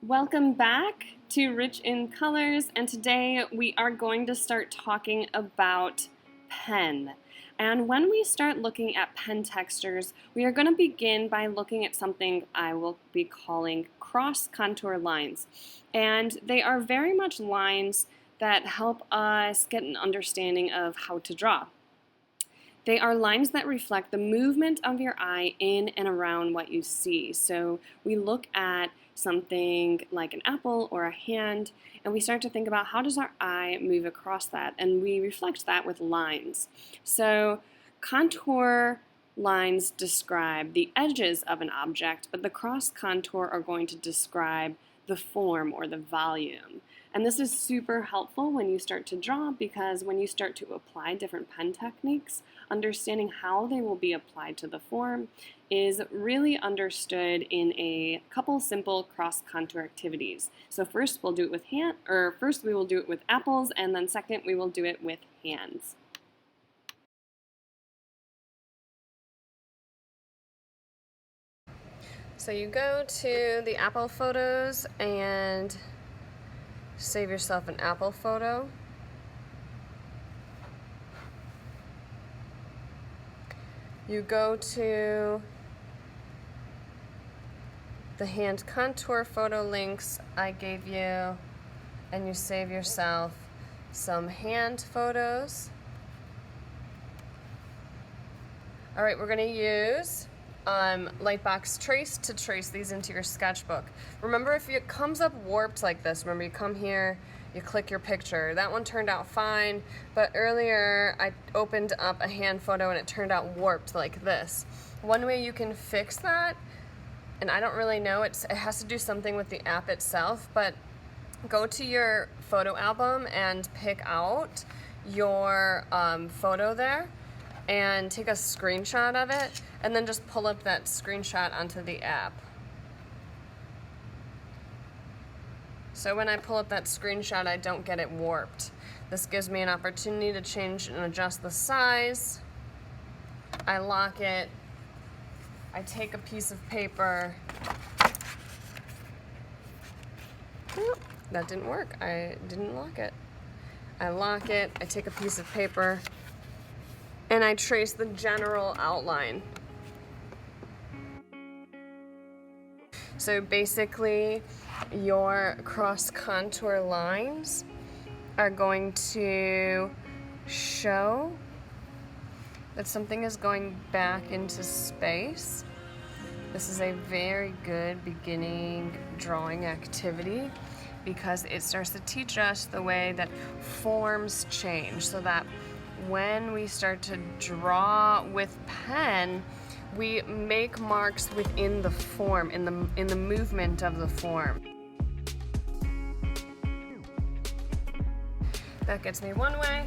Welcome back to Rich in Colors, and today we are going to start talking about pen. And when we start looking at pen textures, we are going to begin by looking at something I will be calling cross contour lines. And they are very much lines that help us get an understanding of how to draw. They are lines that reflect the movement of your eye in and around what you see. So we look at something like an apple or a hand, and we start to think about how does our eye move across that, and we reflect that with lines. So contour lines describe the edges of an object, but the cross contour are going to describe the form or the volume. And this is super helpful when you start to draw, because when you start to apply different pen techniques, understanding how they will be applied to the form is really understood in a couple simple cross contour activities. So first we will do it with apples, and then second we will do it with hands. So you go to the apple photos and save yourself an apple photo. You go to the hand contour photo links I gave you, and you save yourself some hand photos. All right, we're going to use Lightbox Trace to trace these into your sketchbook. Remember, if it comes up warped like this, remember you come here, you click your picture. That one turned out fine, but earlier I opened up a hand photo and it turned out warped like this. One way you can fix that, and I don't really know, it has to do something with the app itself, but go to your photo album and pick out your photo there and take a screenshot of it, and then just pull up that screenshot onto the app. So when I pull up that screenshot, I don't get it warped. This gives me an opportunity to change and adjust the size. I lock it. I take a piece of paper. That didn't work. I didn't lock it. I lock it. I take a piece of paper, and I trace the general outline. So basically, your cross contour lines are going to show that something is going back into space. This is a very good beginning drawing activity because it starts to teach us the way that forms change, so that when we start to draw with pen, we make marks within the form, in the movement of the form. That gets me one way.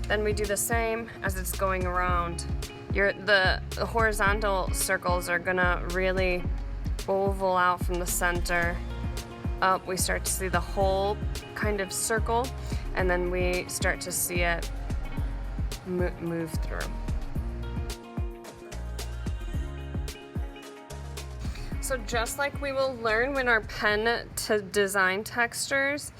Then we do the same as it's going around. The horizontal circles are gonna really oval out from the center up. We start to see the whole kind of circle, and then we start to see it move through. So just like we will learn when our pen to design textures,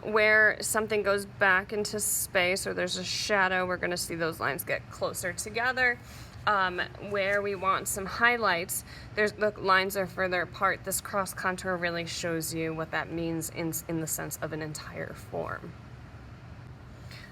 where something goes back into space or there's a shadow, we're going to see those lines get closer together. Where we want some highlights, the lines are further apart. This cross contour really shows you what that means in the sense of an entire form.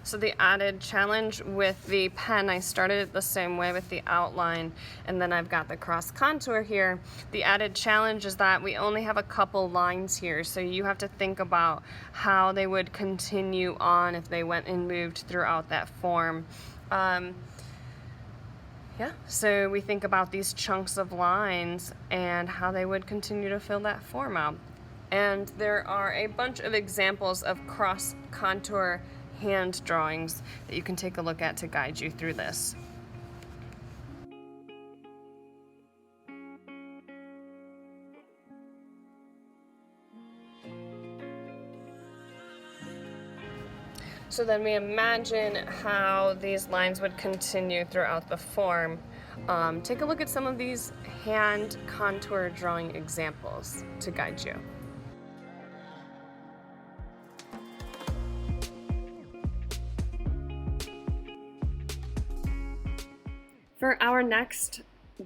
So the added challenge with the pen, I started it the same way with the outline, and then I've got the cross contour here. The added challenge is that we only have a couple lines here, so you have to think about how they would continue on if they went and moved throughout that form. So we think about these chunks of lines and how they would continue to fill that form out. And there are a bunch of examples of cross contour hand drawings that you can take a look at to guide you through this. So then we imagine how these lines would continue throughout the form. Take a look at some of these hand contour drawing examples to guide you. For our next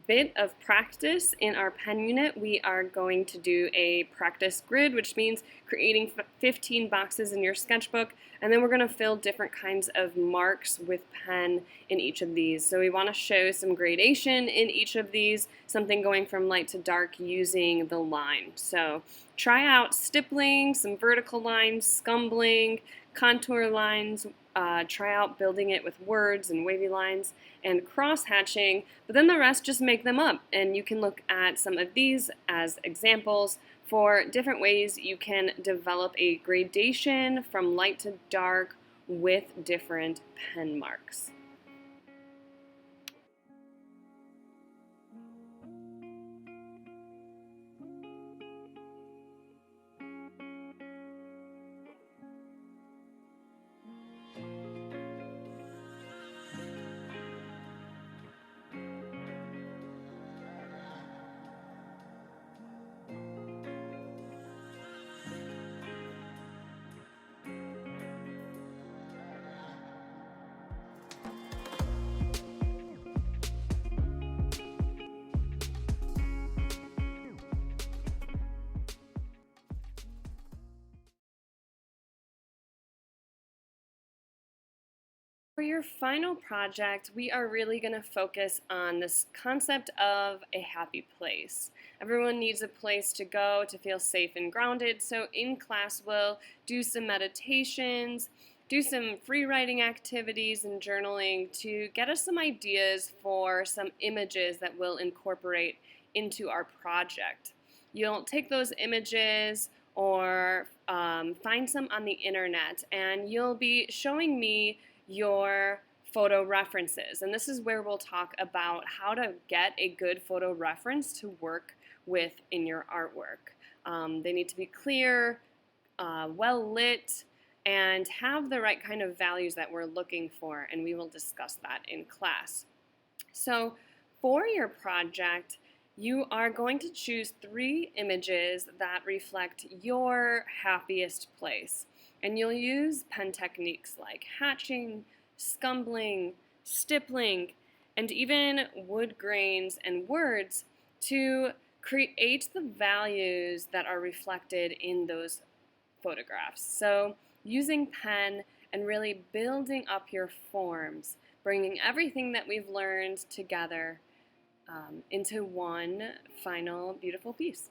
bit of practice in our pen unit, we are going to do a practice grid, which means creating 15 boxes in your sketchbook, and then we're going to fill different kinds of marks with pen in each of these. So we want to show some gradation in each of these, something going from light to dark using the line. So try out stippling, some vertical lines, scumbling, contour lines, try out building it with words and wavy lines and cross-hatching, but then the rest just make them up. And you can look at some of these as examples for different ways you can develop a gradation from light to dark with different pen marks. For your final project, we are really going to focus on this concept of a happy place. Everyone needs a place to go to feel safe and grounded, so in class we'll do some meditations, do some free writing activities and journaling to get us some ideas for some images that we'll incorporate into our project. You'll take those images or find some on the internet, and you'll be showing me your photo references. And this is where we'll talk about how to get a good photo reference to work with in your artwork. They need to be clear, well lit, and have the right kind of values that we're looking for, and we will discuss that in class. So for your project, you are going to choose 3 images that reflect your happiest place. And you'll use pen techniques like hatching, scumbling, stippling, and even wood grains and words to create the values that are reflected in those photographs. So using pen and really building up your forms, bringing everything that we've learned together into one final beautiful piece.